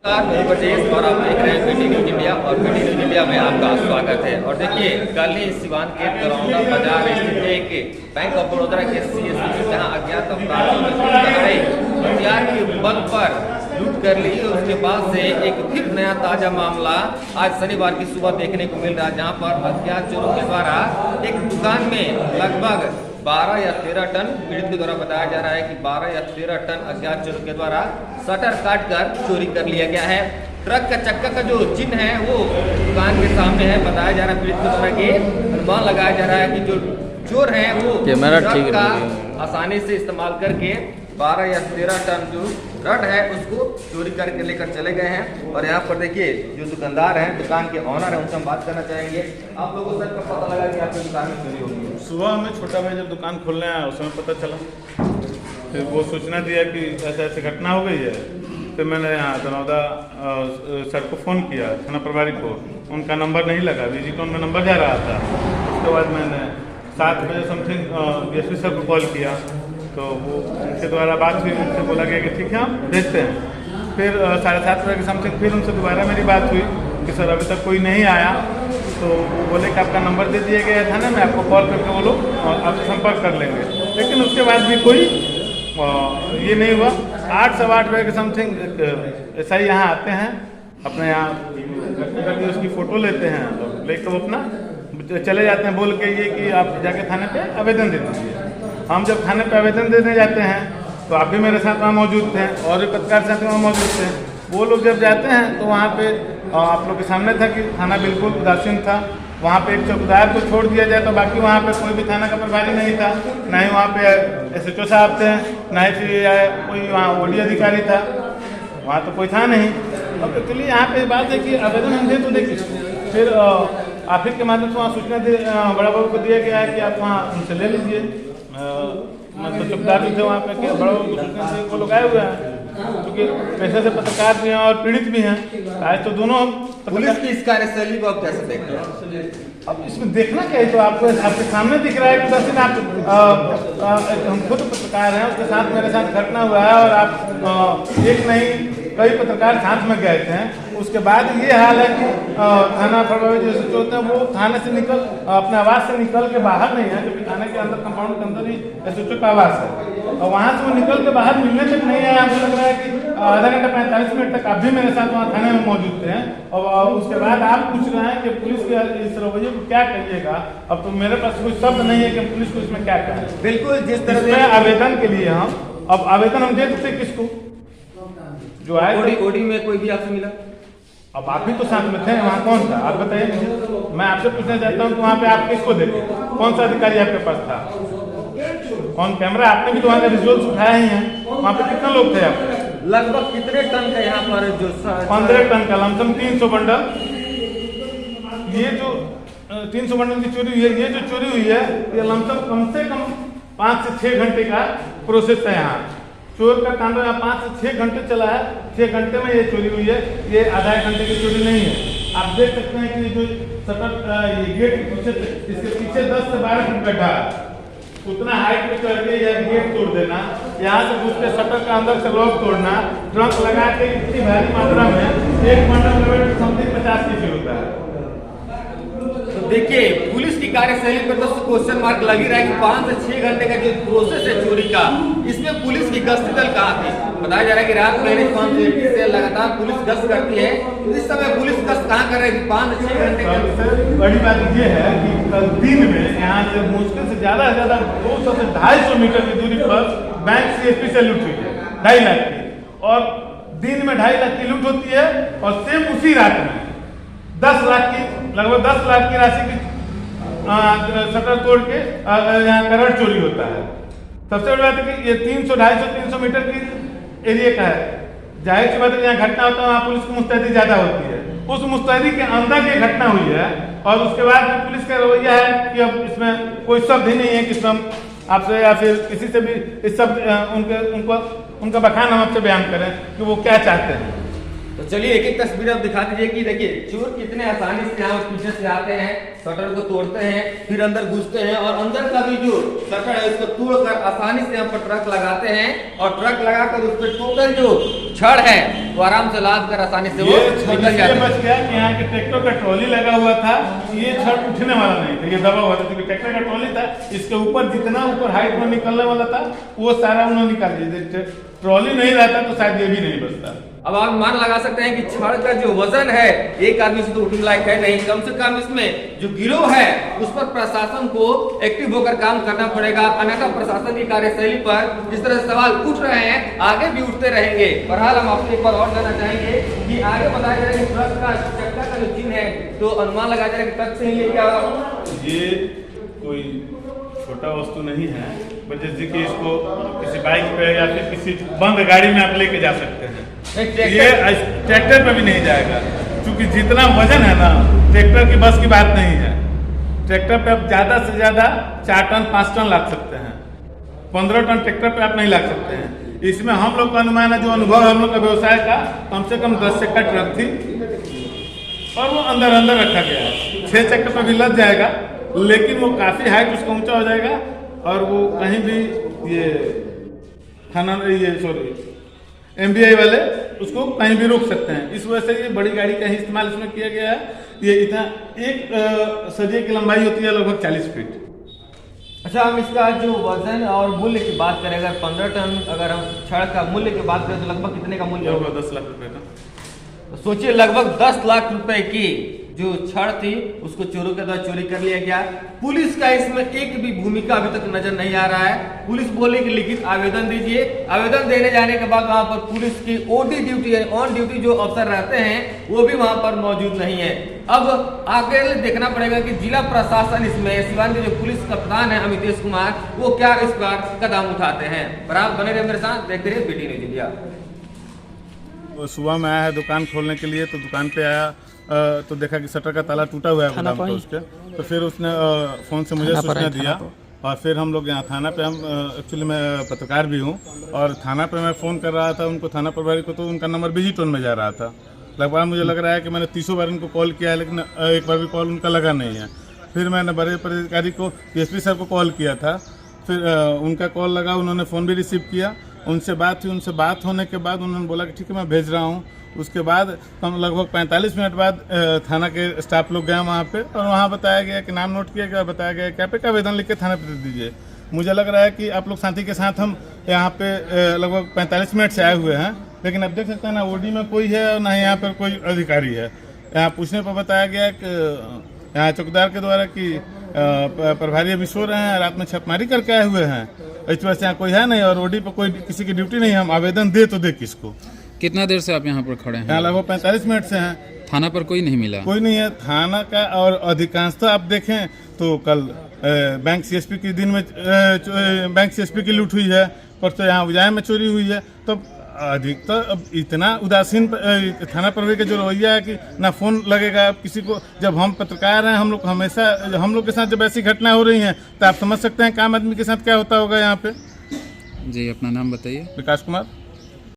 मैं ब्रजेश और आप देख रहे हैं पीटी न्यूज इंडिया और पीटी न्यूज इंडिया में आपका स्वागत है। और देखिए, कल ही सिवान के दरौंदा बाजार स्थित एक बैंक ऑफ बड़ौदा के सीएससी में जहां अज्ञात अपराधियों ने हथियार के बल पर लूट कर ली, उसके बाद से एक फिर नया ताजा मामला आज शनिवार की सुबह देखने को मिल रहा है, जहां पर अज्ञात चोरों के द्वारा एक दुकान में लगभग 12 या 13 टन, पीड़ित के द्वारा बताया जा रहा है कि 12 या 13 टन अज्ञात चोरों के द्वारा शटर काट कर चोरी कर लिया गया है। ट्रक का चक्का का जो चिन्ह है वो दुकान के सामने है। बताया जा रहा है पीड़ित के द्वारा कि अनुमान लगाया जा रहा है कि जो चोर हैं वो ट्रक का आसानी से इस्तेमाल करके 12 या 13 टन जो रड है उसको चोरी करके लेकर चले गए हैं। और यहाँ पर देखिए, जो दुकानदार हैं, दुकान के ऑनर हैं, उनसे हम बात करना चाहेंगे। आप लोगों को सर कब पता लगा कि आपकी दुकान में चोरी होगी? सुबह हमें छोटा भाई जब दुकान खोलने आया उस समय पता चला, फिर वो सूचना दिया कि ऐसा ऐसी घटना हो गई है। फिर मैंने यहाँ दरौदा सर को फ़ोन किया, थाना प्रभारी को, उनका नंबर नहीं लगा, विजिटोन में नंबर जा रहा था। उसके बाद मैंने 7 बजे समथिंग DSP सर को कॉल किया, तो वो उनके द्वारा बात हुई, उनसे बोला गया कि ठीक है हम भेजते हैं। फिर 7:30 बजे के समथिंग फिर उनसे दोबारा मेरी बात हुई कि सर अभी तक कोई नहीं आया, तो वो बोले कि आपका नंबर दे दिया गया है थाने में, आपको कॉल करके वो लोग आपसे संपर्क कर लेंगे। लेकिन उसके बाद भी कोई ये नहीं हुआ। 8 सवा 8 बजे के समथिंग ऐसा ही यहाँ आते हैं, अपने यहाँ करके उसकी फ़ोटो लेते हैं और लेकर वो अपना चले जाते हैं, बोल के ये कि आप जाके थाने पे आवेदन दे दीजिए। हम जब थाने पे आवेदन देने जाते हैं तो आप भी मेरे साथ वहाँ मौजूद थे और भी पत्रकार साथी वहाँ मौजूद थे। वो लोग जब जाते हैं तो वहाँ पे आप लोग के सामने था कि थाना बिल्कुल उदासीन था। वहाँ पे एक चौकीदार को छोड़ दिया जाए तो बाकी वहाँ पे कोई भी थाना का प्रभारी नहीं था, ना ही वहाँ पे SHO साहब थे, ना ही फिर कोई वहाँ OD अधिकारी था, वहाँ तो कोई था नहीं। अब एक्चुअली यहाँ पे बात है कि आवेदन हम दे तो देखिए, फिर आप ही के माध्यम से वहाँ सूचना बड़ा बाबू को दिया गया है कि आप वहाँ उनसे ले लीजिए। मतलब चौकीदार भी थे वहाँ पे कि बड़ा बाबू सूचना से वो लोग आए हुए हैं, क्योंकि पैसे से पत्रकार भी हैं और पीड़ित भी हैं, आज तो दोनों हम। पुलिस की इस कार्यशैली को आप कैसे देखते हैं? अब इसमें देखना क्या है, तो आपको आपके सामने दिख रहा है कि दस दिन आप हम खुद पत्रकार हैं, उसके साथ मेरे साथ घटना हुआ है और आप एक नहीं कई पत्रकार साथ में गए थे। उसके बाद ये हाल है कि थाना प्रभारी जो SHO होते हैं वो थाने से निकल अपने आवास से निकल के बाहर नहीं है, क्योंकि थाने के अंदर कंपाउंड के अंदर ही SHO का आवास है, और वहाँ से वो निकल के बाहर मिलने तक नहीं आया। मुझे लग रहा है कि आधा घंटा 45 मिनट तक आप भी मेरे साथ वहाँ थाने में मौजूद थे। और उसके बाद आप पूछ रहे हैं कि पुलिस के इस रवैये को क्या करिएगा। अब तो मेरे पास कोई शब्द नहीं है कि पुलिस को इसमें क्या करें। बिल्कुल, जिस तरह से आवेदन के लिए हम अब आवेदन हम दे देते किसको जो आए OD में कोई भी आपसे मिला? अब आप भी तो साथ में थे, वहाँ कौन था आप बताइए मुझे। मैं आपसे पूछना चाहता हूँ कि वहाँ पे आप किसको देखे, कौन सा अधिकारी आपके पास था, ऑन कैमरा आपने भी तो वहाँ का विजुअल्स उठाया ही है। वहाँ पे कितने लोग थे आप? लगभग कितने टन का यहाँ पर जो 15 टन का लमसम 300 बंडल। ये जो 300 बंडल की चोरी हुई है, ये जो चोरी हुई है ये लमसम कम से कम 5 से 6 घंटे का प्रोसेस है। यहाँ चोर का कांड यहाँ 5 से 6 घंटे चला है। 6 घंटे में ये चोरी हुई है, ये आधा घंटे की चोरी नहीं है। आप देख सकते हैं कि जो शटर ये गेट के पीछे, इसके पीछे 10 से 12 फीट गड्ढा, उतना हाइट पे चढ़ के यह गेट तोड़ देना, यहाँ से घुस के शटर का अंदर से लॉक तोड़ना, ट्रंक लगा के इतनी भारी मात्रा में एक बंडल वेट समथिंग 50 kg होता है। तो देखिए, पुलिस की कार्यशैली पर तो क्वेश्चन मार्क लग ही रहा है कि 5 से 6 घंटे का जो प्रोसेस है चोरी का, इसमें पुलिस की गश्ती दल कहाँ थी? बताया जा रहा है कि रात में से लगातार पुलिस गश्त करती है, तो इस समय पुलिस गश्त कहाँ कर रही है 5 से 6 घंटे का? सबसे बड़ी बात यह है कि कल दिन में यहाँ से मुश्किल से ज्यादा 200 से 250 मीटर की दूरी पर बैंक CSP से लूट हुई है 2.5 लाख की, और दिन में 2.5 लाख की लूट होती है, और सेम उसी रात में 10 लाख की, लगभग 10 लाख की राशि की शटर तोड़ के यहाँ करोड़ चोरी होता है। सबसे बड़ी बात है कि ये 300-250-300 मीटर की एरिया का है। जाहिर सी बात है यहाँ घटना होता है वहाँ पुलिस की मुस्तैदी ज्यादा होती है। उस मुस्तैदी के अंदर ये घटना हुई है, और उसके बाद पुलिस का रवैया है कि अब इसमें कोई शब्द ही नहीं है कि हम आपसे या फिर किसी से भी इस सब उनका बखान हम आपसे बयान करें कि वो क्या चाहते हैं। तो चलिए एक एक तस्वीर अब दिखा दीजिए कि देखिए चोर कितने आसानी से यहाँ पीछे से आते हैं, शटर को तोड़ते हैं, फिर अंदर घुसते हैं और अंदर का भी जो शटर है उसको तोड़कर आसानी से यहाँ पर ट्रक लगाते हैं और ट्रक लगाकर उस पर टोटल जो छड़ है वो आराम से लाद कर आसानी से वो निकल जाता है। बच गया कि यहाँ के ट्रैक्टर का ट्रॉली लगा हुआ था, ये छड़ उठने वाला नहीं था, ये दबा हुआ था क्योंकि ट्रैक्टर का ट्रॉली था, इसके ऊपर जितना ऊपर हाइट में निकलने वाला था वो सारा उन्होंने निकाल दिया। ट्रॉली नहीं रहता तो शायद ये भी नहीं बचता। अब आप मान लगा सकते हैं कि छड़ का जो वजन है एक आदमी से तो उठने लायक है नहीं, कम से कम इसमें जो गिरोह है उस पर प्रशासन को एक्टिव होकर काम करना पड़ेगा, अन्यथा प्रशासन की कार्यशैली पर जिस तरह से सवाल उठ रहे हैं आगे भी उठते रहेंगे। बहरहाल हम आपसे एक बार और जानना चाहेंगे कि आगे बताया जा रहा है कि ट्रक का चक्का का जो चिन्ह है तो अनुमान लगाया जा रहा है कि ट्रक से ही लेके आया। ये कोई छोटा वस्तु नहीं है, जैसे कि इसको किसी बाइक पे या फिर किसी बंद गाड़ी में आप लेके जा सकते हैं, ये ट्रैक्टर पे भी नहीं जाएगा क्योंकि जितना वजन है ना ट्रैक्टर की बस की बात नहीं है। ट्रैक्टर पे आप ज्यादा से ज्यादा 4 टन 5 टन लाद सकते हैं, 15 टन ट्रैक्टर पे आप नहीं लाद सकते हैं। इसमें हम लोग का अनुमान है, जो अनुभव हम लोग का व्यवसाय का, कम से कम 10 चक्का ट्रक थी और वो अंदर रखा गया है। 6 चक्कर पे भी लद जाएगा लेकिन वो काफी हाइट उसका ऊंचा हो जाएगा और वो कहीं भी ये थाना MBI वाले उसको कहीं भी रोक सकते हैं। इस वजह से ये बड़ी गाड़ी का ही इस्तेमाल इसमें किया गया है। ये इतना एक सरिये की लंबाई होती है लगभग 40 फीट। अच्छा, हम इसका जो वजन और मूल्य की बात करें, अगर 15 टन अगर हम छड़ का मूल्य की बात करें तो लगभग कितने का मूल्य होगा? 10 लाख रुपए का। तो सोचिए लगभग 10 लाख रुपए की जो छड़ थी उसको चोरों के द्वारा चोरी कर लिया गया। पुलिस का इसमें एक भी भूमिका अभी तक नजर नहीं आ रहा है। पुलिस बोले कि लिखित आवेदन दीजिए, आवेदन देने जाने के बाद वहां पर पुलिस की OD ड्यूटी ऑन ड्यूटी जो अफसर रहते हैं वो भी वहां पर मौजूद नहीं है। अब आगे देखना पड़ेगा कि जिला प्रशासन इसमें सिवान के जो पुलिस कप्तान है अमितेश कुमार वो क्या इस बार कदम उठाते हैं। पर आप बने रहे मेरे साथ, देखते रहिए BT न्यूज़ इंडिया। सुबह में आया है दुकान खोलने के लिए, तो दुकान पे आया तो देखा कि शटर का ताला टूटा हुआ है गोदाम का उसके, तो फिर उसने फ़ोन से मुझे सूचना दिया और फिर हम लोग यहाँ थाना पे, हम एक्चुअली मैं पत्रकार भी हूँ और थाना पे मैं फ़ोन कर रहा था उनको, थाना प्रभारी को, तो उनका नंबर बिजी टोन में जा रहा था। लगभग मुझे लग रहा है कि मैंने 30 बार उनको कॉल किया है लेकिन एक बार भी कॉल उनका लगा नहीं है। फिर मैंने बड़े अधिकारी को DSP साहब को कॉल किया था, फिर उनका कॉल लगा, उन्होंने फ़ोन भी रिसीव किया, उनसे बात हुई, उनसे बात होने के बाद उन्होंने बोला कि ठीक है मैं भेज रहा हूँ। उसके बाद हम लगभग 45 मिनट बाद थाना के स्टाफ लोग गए वहाँ पे और वहाँ बताया गया कि नाम नोट किया गया, बताया गया क्या पे का आवेदन लिख के थाने पे दे दीजिए। मुझे लग रहा है कि आप लोग साथी के साथ हम यहाँ पे लगभग 45 मिनट से आए हुए हैं, लेकिन अब देख सकते हैं ना OD में कोई है और ना यहाँ पर कोई अधिकारी है। यहाँ पूछने पर बताया गया कि यहाँ चौकीदार के द्वारा कि प्रभारी अभी सो रहे हैं, रात में छापेमारी करके आए हुए हैं, इस वजह से यहाँ कोई है नहीं और OD पर कोई किसी की ड्यूटी नहीं है। हम आवेदन दे तो दे किसको? कितना देर से आप यहाँ पर खड़े हैं? यहाँ लगभग 45 मिनट से हैं। थाना पर कोई नहीं मिला? कोई नहीं है थाना का, और अधिकांशतः आप देखें तो कल बैंक CSP के दिन में बैंक CSP की लूट हुई है, परसों यहाँ उजाय में चोरी हुई है। तो अधिकतर अब इतना उदासीन थाना प्रभारी का जो रवैया है कि ना फ़ोन लगेगा किसी को। जब हम पत्रकार हैं, हम लोग हमेशा हम लोग के साथ जब ऐसी घटना हो रही हैं तो आप समझ सकते हैं कि आम आदमी के साथ क्या होता होगा यहाँ पे। जी, अपना नाम बताइए। विकास कुमार।